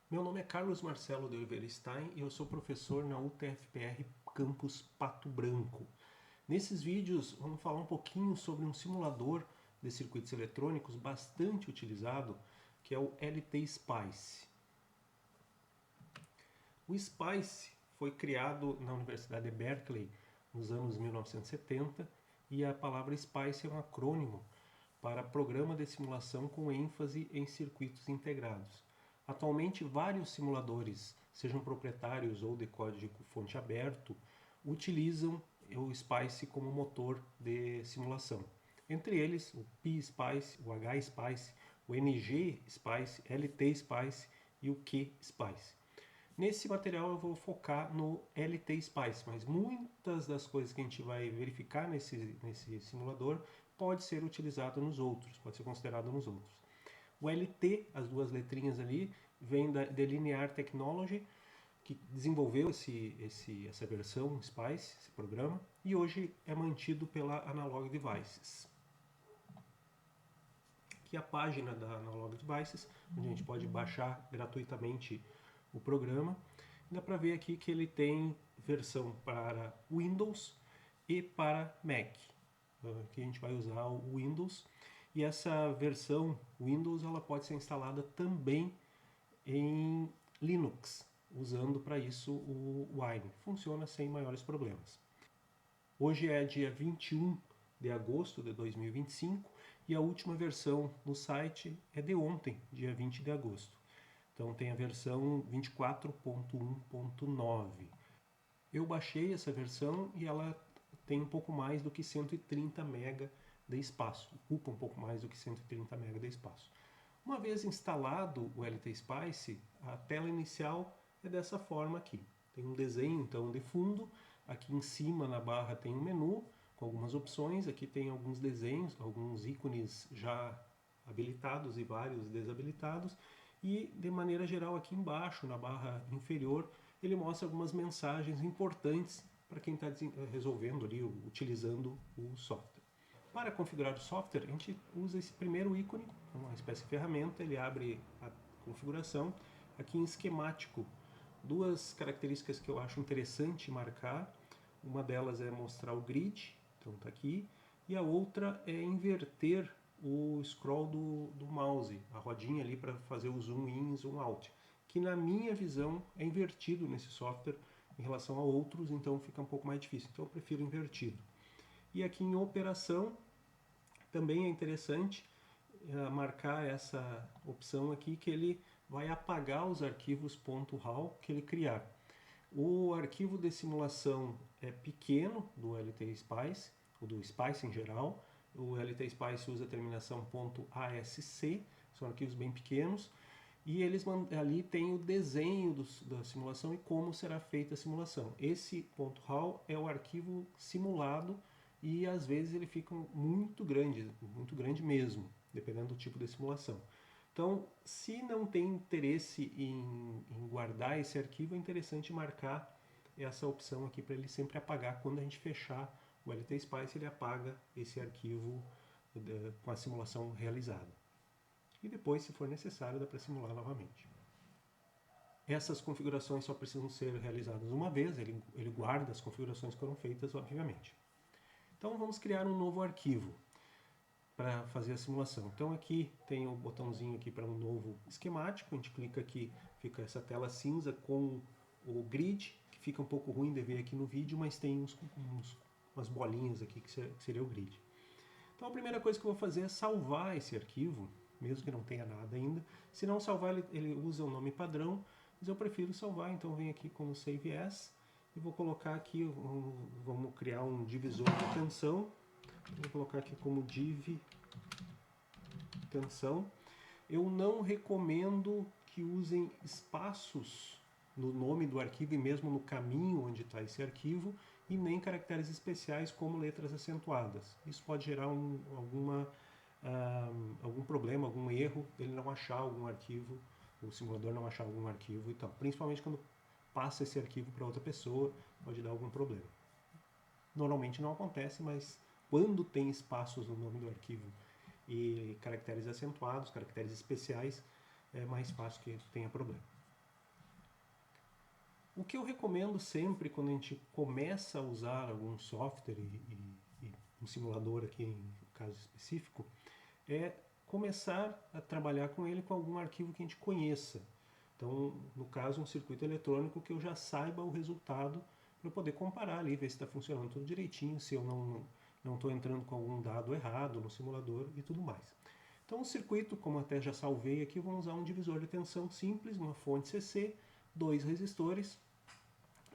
Meu nome é Carlos Marcelo de Oliveira Stein e eu sou professor na UTFPR Campus Pato Branco. Nesses vídeos vamos falar um pouquinho sobre um simulador de circuitos eletrônicos bastante utilizado, que é o LT-Spice. O SPICE foi criado na Universidade de Berkeley nos anos 1970 e a palavra SPICE é um acrônimo para Programa de Simulação com ênfase em circuitos integrados. Atualmente, vários simuladores, sejam proprietários ou de código-fonte aberto, utilizam o SPICE como motor de simulação. Entre eles, o PSpice, o HSpice, o NGSpice, LTSpice e o QSpice. Nesse material eu vou focar no LT-Spice, mas muitas das coisas que a gente vai verificar nesse simulador pode ser utilizado nos outros, pode ser considerado nos outros. O LT, as duas letrinhas ali, vem da Linear Technology, que desenvolveu essa versão SPICE, esse programa, e hoje é mantido pela Analog Devices. Aqui é a página da Analog Devices, onde a gente pode baixar gratuitamente o programa. Dá para ver aqui que ele tem versão para Windows e para Mac. Aqui a gente vai usar o Windows. E essa versão Windows ela pode ser instalada também em Linux, usando para isso o Wine. Funciona sem maiores problemas. Hoje é dia 21 de agosto de 2025 e a última versão no site é de ontem, dia 20 de agosto. Então tem a versão 24.1.9. Eu baixei essa versão e ela tem um pouco mais do que 130 MB de espaço, ocupa um pouco mais do que 130 MB de espaço. Uma vez instalado o LT-Spice, a tela inicial é dessa forma aqui. Tem um desenho então de fundo, aqui em cima na barra tem um menu com algumas opções, aqui tem alguns desenhos, alguns ícones já habilitados e vários desabilitados, e de maneira geral aqui embaixo, na barra inferior, ele mostra algumas mensagens importantes para quem está resolvendo ali, utilizando o software. Para configurar o software, a gente usa esse primeiro ícone, uma espécie de ferramenta, ele abre a configuração. Aqui em esquemático, duas características que eu acho interessante marcar. Uma delas é mostrar o grid, então está aqui, e a outra é inverter o scroll do mouse, a rodinha ali para fazer o zoom in e zoom out, que na minha visão é invertido nesse software em relação a outros, então fica um pouco mais difícil, então eu prefiro invertido. E aqui em operação, também é interessante marcar essa opção aqui que ele vai apagar os arquivos .ral que ele criar. O arquivo de simulação é pequeno do LT-Spice, ou do Spice em geral. O LT-Spice usa a terminação .asc, são arquivos bem pequenos. E eles ali tem o desenho da simulação e como será feita a simulação. Esse .ral é o arquivo simulado e às vezes ele fica muito grande mesmo, dependendo do tipo de simulação. Então, se não tem interesse em guardar esse arquivo, é interessante marcar essa opção aqui para ele sempre apagar. Quando a gente fechar o LT-Spice, ele apaga esse arquivo com a simulação realizada. E depois, se for necessário, dá para simular novamente. Essas configurações só precisam ser realizadas uma vez, ele guarda as configurações que foram feitas, obviamente. Então vamos criar um novo arquivo para fazer a simulação. Então aqui tem o botãozinho aqui para um novo esquemático, a gente clica aqui, fica essa tela cinza com o grid, que fica um pouco ruim de ver aqui no vídeo, mas tem umas bolinhas aqui que seria o grid. Então a primeira coisa que eu vou fazer é salvar esse arquivo, mesmo que não tenha nada ainda. Se não salvar, ele usa o nome padrão, mas eu prefiro salvar, então eu venho aqui como Save As e vou colocar aqui, vamos criar um divisor de tensão. Vou colocar aqui como div tensão. Eu não recomendo que usem espaços no nome do arquivo e mesmo no caminho onde está esse arquivo, e nem caracteres especiais como letras acentuadas. Isso pode gerar algum problema, algum erro, ele não achar algum arquivo, o simulador não achar algum arquivo e tal. Principalmente quando passa esse arquivo para outra pessoa, pode dar algum problema. Normalmente não acontece, mas quando tem espaços no nome do arquivo e caracteres acentuados, caracteres especiais, é mais fácil que tenha problema. O que eu recomendo sempre quando a gente começa a usar algum software e um simulador aqui em caso específico, é começar a trabalhar com ele com algum arquivo que a gente conheça. Então, no caso, um circuito eletrônico que eu já saiba o resultado para eu poder comparar ali, ver se está funcionando tudo direitinho, se eu não estou entrando com algum dado errado no simulador e tudo mais. Então, o circuito, como até já salvei aqui, vamos usar um divisor de tensão simples, uma fonte CC, 2 resistores,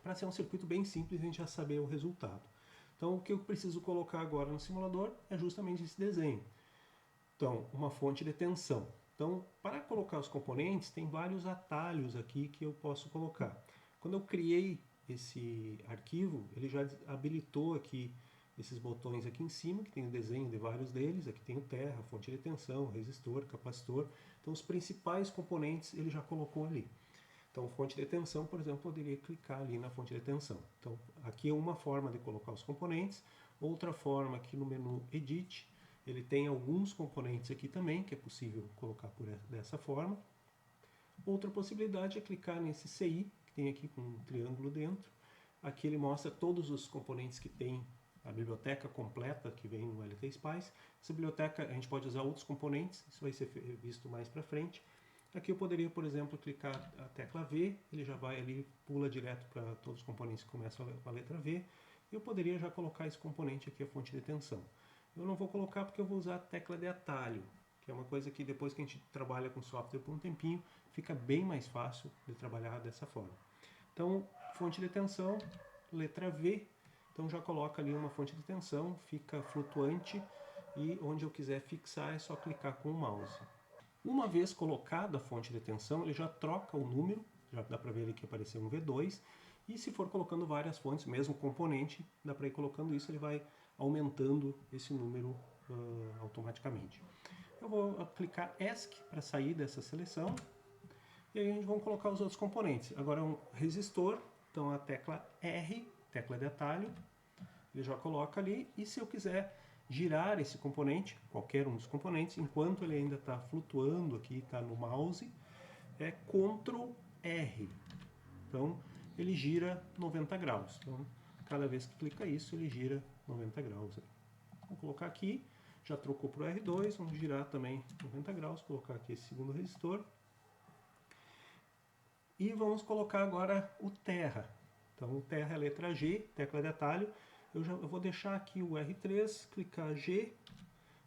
para ser um circuito bem simples e a gente já saber o resultado. Então, o que eu preciso colocar agora no simulador é justamente esse desenho. Então, uma fonte de tensão. Então, para colocar os componentes, tem vários atalhos aqui que eu posso colocar. Quando eu criei esse arquivo, ele já habilitou aqui esses botões aqui em cima, que tem o desenho de vários deles. Aqui tem o terra, fonte de tensão, resistor, capacitor. Então, os principais componentes ele já colocou ali. Então, fonte de tensão, por exemplo, poderia clicar ali na fonte de tensão. Então, aqui é uma forma de colocar os componentes. Outra forma, aqui no menu Edit, ele tem alguns componentes aqui também, que é possível colocar dessa forma. Outra possibilidade é clicar nesse CI, que tem aqui com um triângulo dentro. Aqui ele mostra todos os componentes que tem a biblioteca completa que vem no LTSpice. Essa biblioteca a gente pode usar outros componentes, isso vai ser visto mais para frente. Aqui eu poderia, por exemplo, clicar a tecla V, ele já vai ali, pula direto para todos os componentes que começam com a letra V. Eu poderia já colocar esse componente aqui, a fonte de tensão. Eu não vou colocar porque eu vou usar a tecla de atalho, que é uma coisa que depois que a gente trabalha com software por um tempinho, fica bem mais fácil de trabalhar dessa forma. Então, fonte de tensão, letra V, então já coloca ali uma fonte de tensão, fica flutuante e onde eu quiser fixar é só clicar com o mouse. Uma vez colocada a fonte de tensão, ele já troca o número, já dá para ver ali que apareceu um V2, e se for colocando várias fontes, mesmo componente, dá para ir colocando isso, ele vai aumentando esse número automaticamente. Eu vou clicar ESC para sair dessa seleção, e aí a gente vai colocar os outros componentes. Agora um resistor, então a tecla R, tecla de atalho, ele já coloca ali, e se eu quiser girar esse componente, qualquer um dos componentes, enquanto ele ainda está flutuando aqui, está no mouse, é Ctrl R. Então ele gira 90 graus. Então cada vez que clica isso, ele gira 90 graus. Vou colocar aqui, já trocou para o R2, vamos girar também 90 graus, colocar aqui esse segundo resistor. E vamos colocar agora o terra. Então o terra é a letra G, tecla de atalho. Eu vou deixar aqui o R3, clicar G,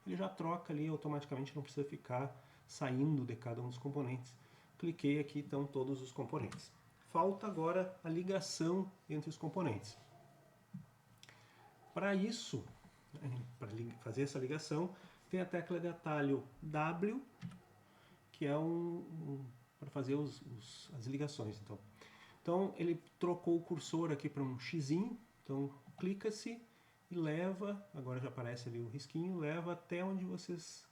ele já troca ali automaticamente, não precisa ficar saindo de cada um dos componentes. Cliquei aqui, estão todos os componentes. Falta agora a ligação entre os componentes. Para isso, para fazer essa ligação, tem a tecla de atalho W, que é para fazer as ligações. Então ele trocou o cursor aqui para um xizinho, então clica-se e leva, agora já aparece ali o risquinho, leva até onde vocês...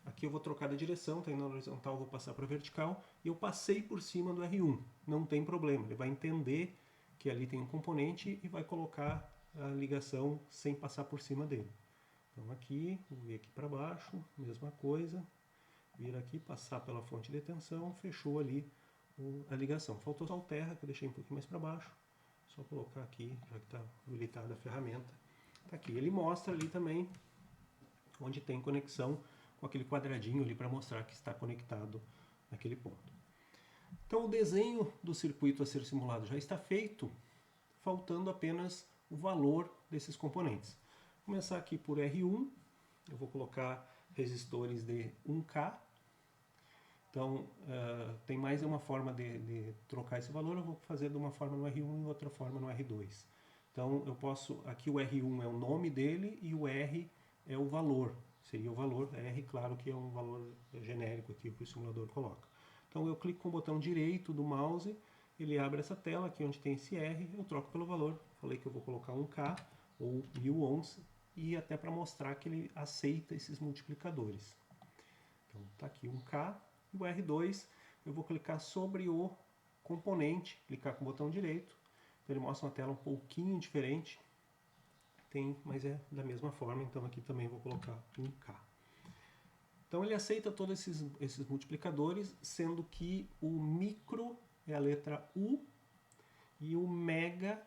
Aqui eu vou trocar de direção, tem na horizontal, vou passar para a vertical, e eu passei por cima do R1, não tem problema, ele vai entender que ali tem um componente e vai colocar a ligação sem passar por cima dele. Então aqui, vou vir aqui para baixo, mesma coisa, vir aqui, passar pela fonte de tensão, fechou ali a ligação. Faltou só o terra, que eu deixei um pouquinho mais para baixo, só colocar aqui, já que está habilitada a ferramenta. Tá aqui, ele mostra ali também onde tem conexão com aquele quadradinho ali para mostrar que está conectado naquele ponto. Então o desenho do circuito a ser simulado já está feito, faltando apenas o valor desses componentes. Vou começar aqui por R1, eu vou colocar resistores de 1K. Então tem mais uma forma de trocar esse valor, eu vou fazer de uma forma no R1 e outra forma no R2. Então eu posso, aqui o R1 é o nome dele e o R é o valor, seria o valor, R claro que é um valor genérico aqui que o simulador coloca. Então eu clico com o botão direito do mouse, ele abre essa tela aqui onde tem esse R, eu troco pelo valor, falei que eu vou colocar 1K ou 1000 ohms, e até para mostrar que ele aceita esses multiplicadores. Então está aqui 1K, e o R2 eu vou clicar sobre o componente, clicar com o botão direito, então ele mostra uma tela um pouquinho diferente, mas é da mesma forma, então aqui também vou colocar 1K. Então ele aceita todos esses multiplicadores, sendo que o micro é a letra U E o mega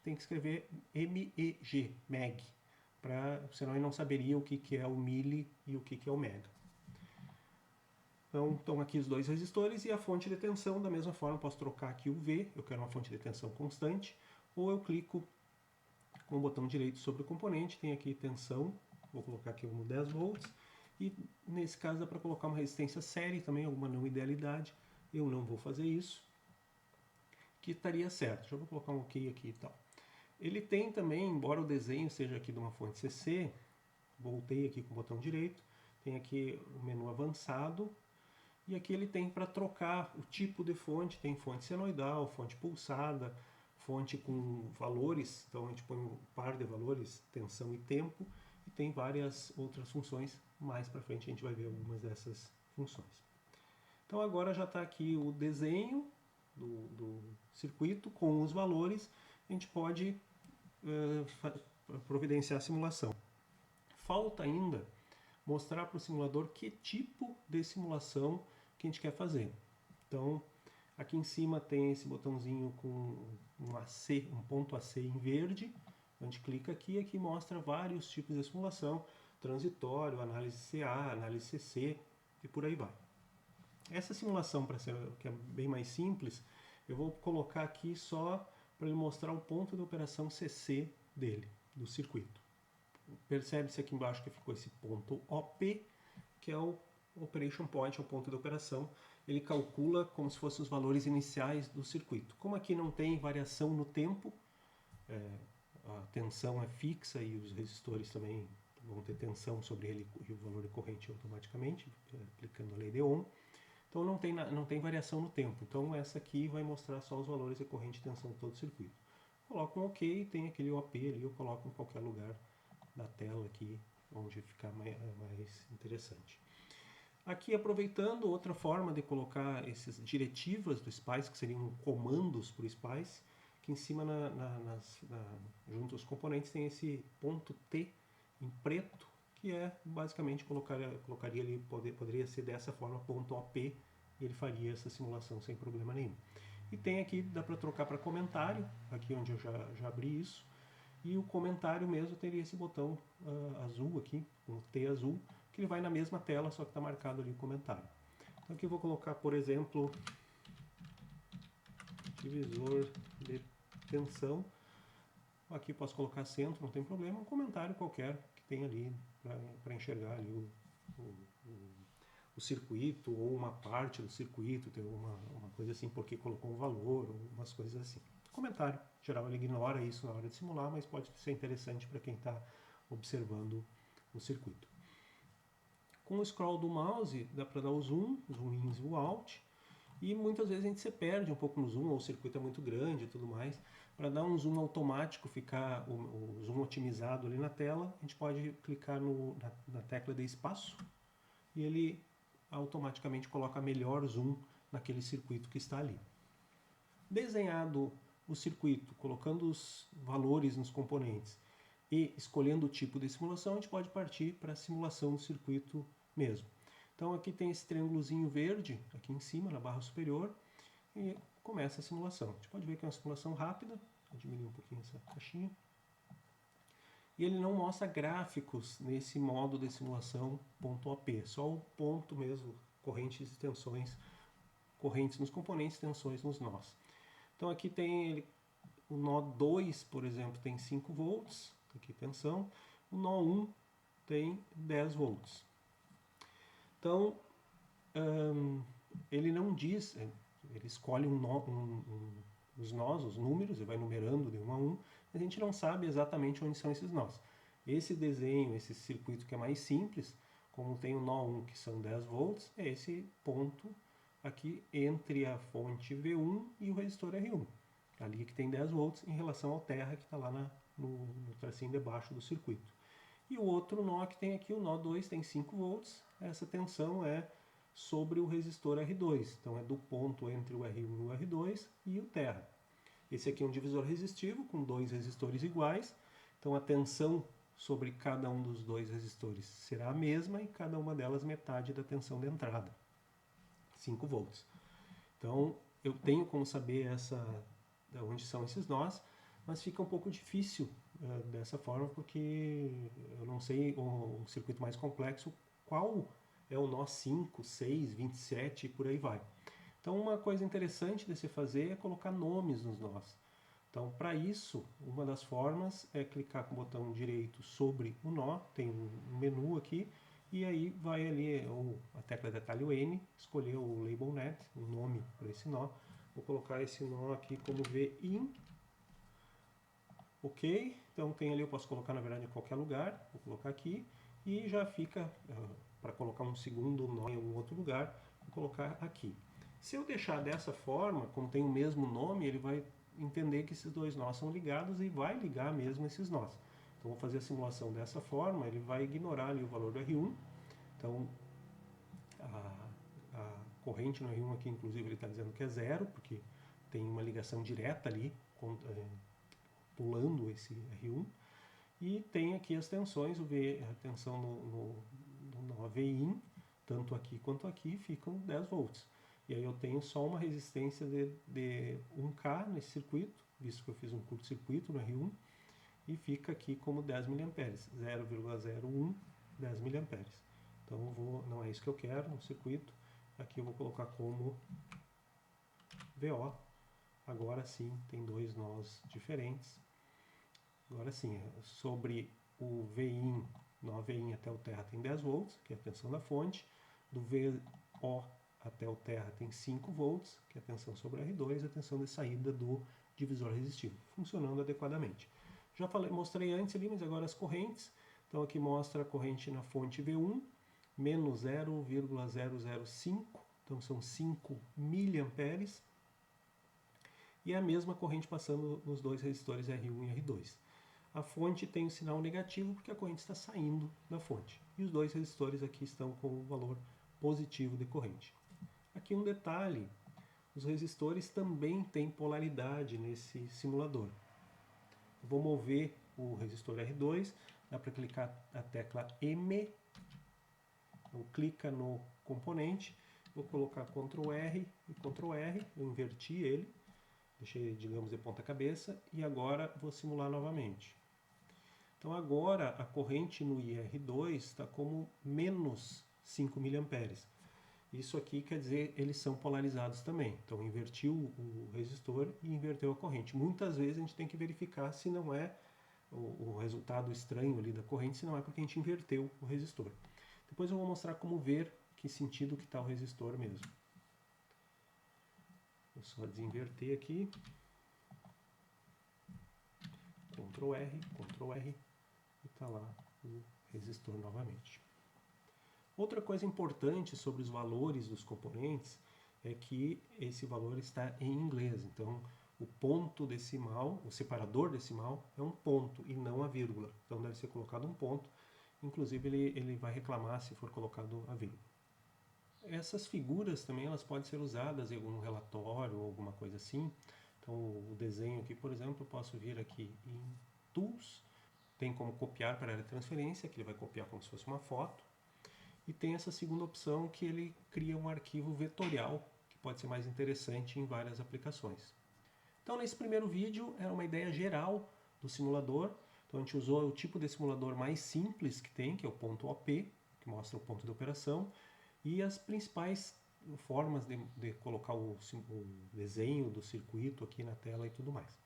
tem que escrever MEG, meg, senão eu não saberia o que é o mili e o que é o mega. Então, estão aqui os dois resistores e a fonte de tensão, da mesma forma, posso trocar aqui o V, eu quero uma fonte de tensão constante, ou eu clico com o botão direito sobre o componente, tem aqui tensão, vou colocar aqui um 10 volts, e nesse caso dá para colocar uma resistência série também, alguma não idealidade, eu não vou fazer isso, que estaria certo. Já vou colocar um OK aqui e tal. Ele tem também, embora o desenho seja aqui de uma fonte CC, voltei aqui com o botão direito, tem aqui o menu avançado, e aqui ele tem para trocar o tipo de fonte, tem fonte senoidal, fonte pulsada, fonte com valores, então a gente põe um par de valores, tensão e tempo, e tem várias outras funções, mais para frente a gente vai ver algumas dessas funções. Então agora já está aqui o desenho do circuito com os valores, a gente pode providenciar a simulação. Falta ainda mostrar para o simulador que tipo de simulação que a gente quer fazer. Então, aqui em cima tem esse botãozinho com um AC, um ponto AC em verde. A gente clica aqui e aqui mostra vários tipos de simulação, transitório, análise CA, análise CC e por aí vai. Essa simulação, para ser que é bem mais simples, eu vou colocar aqui só para ele mostrar o ponto de operação CC dele, do circuito. Percebe-se aqui embaixo que ficou esse ponto OP, que é o Operation Point, é o ponto de operação. Ele calcula como se fossem os valores iniciais do circuito. Como aqui não tem variação no tempo, a tensão é fixa e os resistores também vão ter tensão sobre ele e o valor de corrente automaticamente, aplicando a lei de Ohm. Então não tem variação no tempo. Então essa aqui vai mostrar só os valores de corrente e tensão de todo o circuito. Coloco um OK, tem aquele OP ali, eu coloco em qualquer lugar da tela aqui, onde ficar mais interessante. Aqui, aproveitando, outra forma de colocar essas diretivas do SPICE, que seriam comandos para o SPICE, que em cima, junto aos componentes, tem esse ponto T em preto, que é basicamente colocaria ali, poderia ser dessa forma, ponto OP, e ele faria essa simulação sem problema nenhum. E tem aqui, dá para trocar para comentário, aqui onde eu já abri isso, e o comentário mesmo teria esse botão azul aqui, com o T azul, que ele vai na mesma tela, só que está marcado ali o comentário. Então aqui eu vou colocar, por exemplo, divisor de tensão. Aqui posso colocar centro, não tem problema, um comentário qualquer que tem ali para enxergar ali o circuito ou uma parte do circuito, tem uma coisa assim, porque colocou um valor, ou umas coisas assim. Comentário, em geral ele ignora isso na hora de simular, mas pode ser interessante para quem está observando o circuito. Com o scroll do mouse dá para dar o zoom in e o out, e muitas vezes a gente se perde um pouco no zoom, ou o circuito é muito grande e tudo mais. Para dar um zoom automático, ficar o zoom otimizado ali na tela, a gente pode clicar na tecla de espaço e ele automaticamente coloca melhor zoom naquele circuito que está ali. Desenhado o circuito, colocando os valores nos componentes e escolhendo o tipo de simulação, a gente pode partir para a simulação do circuito mesmo. Então aqui tem esse triângulozinho verde, aqui em cima, na barra superior, e começa a simulação. A gente pode ver que é uma simulação rápida, vou diminuir um pouquinho essa caixinha. E ele não mostra gráficos nesse modo de simulação .op, só o ponto mesmo, correntes e tensões, correntes nos componentes, tensões nos nós. Então aqui tem o nó 2, por exemplo, tem 5 volts, aqui tensão, o nó 1 tem 10 volts. Então, ele não diz, ele escolhe os nós, os números, e vai numerando de 1 a 1, mas a gente não sabe exatamente onde são esses nós. Esse desenho, esse circuito que é mais simples, como tem o nó 1 que são 10 volts, é esse ponto aqui entre a fonte V1 e o resistor R1. Ali que tem 10 volts em relação ao terra que está lá no tracinho debaixo do circuito. E o outro nó que tem aqui, o nó 2, tem 5 volts, essa tensão é sobre o resistor R2, então é do ponto entre o R1 e o R2 e o terra. Esse aqui é um divisor resistivo com 2 resistores iguais, então a tensão sobre cada um dos 2 resistores será a mesma e cada uma delas metade da tensão de entrada, 5 volts. Então eu tenho como saber onde são esses nós, mas fica um pouco difícil dessa forma, porque eu não sei, um circuito mais complexo, qual é o nó 5, 6, 27 e por aí vai. Então uma coisa interessante de se fazer é colocar nomes nos nós. Então para isso, uma das formas é clicar com o botão direito sobre o nó, tem um menu aqui, e aí vai ali a tecla de atalho N, escolher o Label Net, um nome para esse nó. Vou colocar esse nó aqui como VIN. Ok, então tem ali, eu posso colocar na verdade em qualquer lugar, vou colocar aqui, e já fica, para colocar um segundo nó em algum outro lugar, vou colocar aqui. Se eu deixar dessa forma, como tem o mesmo nome, ele vai entender que esses dois nós são ligados e vai ligar mesmo esses nós. Então vou fazer a simulação dessa forma, ele vai ignorar ali o valor do R1, então a corrente no R1 aqui, inclusive, ele está dizendo que é zero, porque tem uma ligação direta ali, pulando esse R1, e tem aqui as tensões, a tensão no VIN, tanto aqui quanto aqui, ficam 10 volts. E aí eu tenho só uma resistência de 1K nesse circuito, visto que eu fiz um curto-circuito no R1, e fica aqui como 10 mA, 0,01 10 mA. Então não é isso que eu quero no circuito, aqui eu vou colocar como VO. Agora sim, tem dois nós diferentes. Agora sim, sobre o VIN, no VIN até o terra tem 10 volts, que é a tensão da fonte. Do VO até o terra tem 5 volts, que é a tensão sobre R2, a tensão de saída do divisor resistivo, funcionando adequadamente. Já mostrei antes ali, mas agora as correntes. Então aqui mostra a corrente na fonte V1, menos 0,005, então são 5 miliamperes. E a mesma corrente passando nos dois resistores R1 e R2. A fonte tem o sinal negativo porque a corrente está saindo da fonte. E os dois resistores aqui estão com o valor positivo de corrente. Aqui um detalhe, os resistores também têm polaridade nesse simulador. Eu vou mover o resistor R2, dá para clicar a tecla M, então clica no componente, vou colocar Ctrl R e Ctrl R, eu inverti ele, deixei, digamos, de ponta cabeça, e agora vou simular novamente. Então agora a corrente no IR2 está como menos 5 mA. Isso aqui quer dizer eles são polarizados também. Então invertiu o resistor e inverteu a corrente. Muitas vezes a gente tem que verificar se não é o resultado estranho ali da corrente, se não é porque a gente inverteu o resistor. Depois eu vou mostrar como ver que sentido que está o resistor mesmo. Vou só desinverter aqui. Ctrl R, e está lá o resistor novamente. Outra coisa importante sobre os valores dos componentes é que esse valor está em inglês. Então, o ponto decimal, o separador decimal, é um ponto e não a vírgula. Então, deve ser colocado um ponto. Inclusive, ele vai reclamar se for colocado a vírgula. Essas figuras também elas podem ser usadas em algum relatório ou alguma coisa assim. Então, o desenho aqui, por exemplo, eu posso vir aqui em Tools, tem como copiar para área de transferência, que ele vai copiar como se fosse uma foto. E tem essa segunda opção que ele cria um arquivo vetorial, que pode ser mais interessante em várias aplicações. Então nesse primeiro vídeo era uma ideia geral do simulador. Então a gente usou o tipo de simulador mais simples que tem, que é o ponto OP, que mostra o ponto de operação, e as principais formas de colocar o desenho do circuito aqui na tela e tudo mais.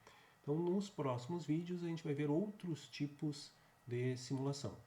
Então nos próximos vídeos a gente vai ver outros tipos de simulação.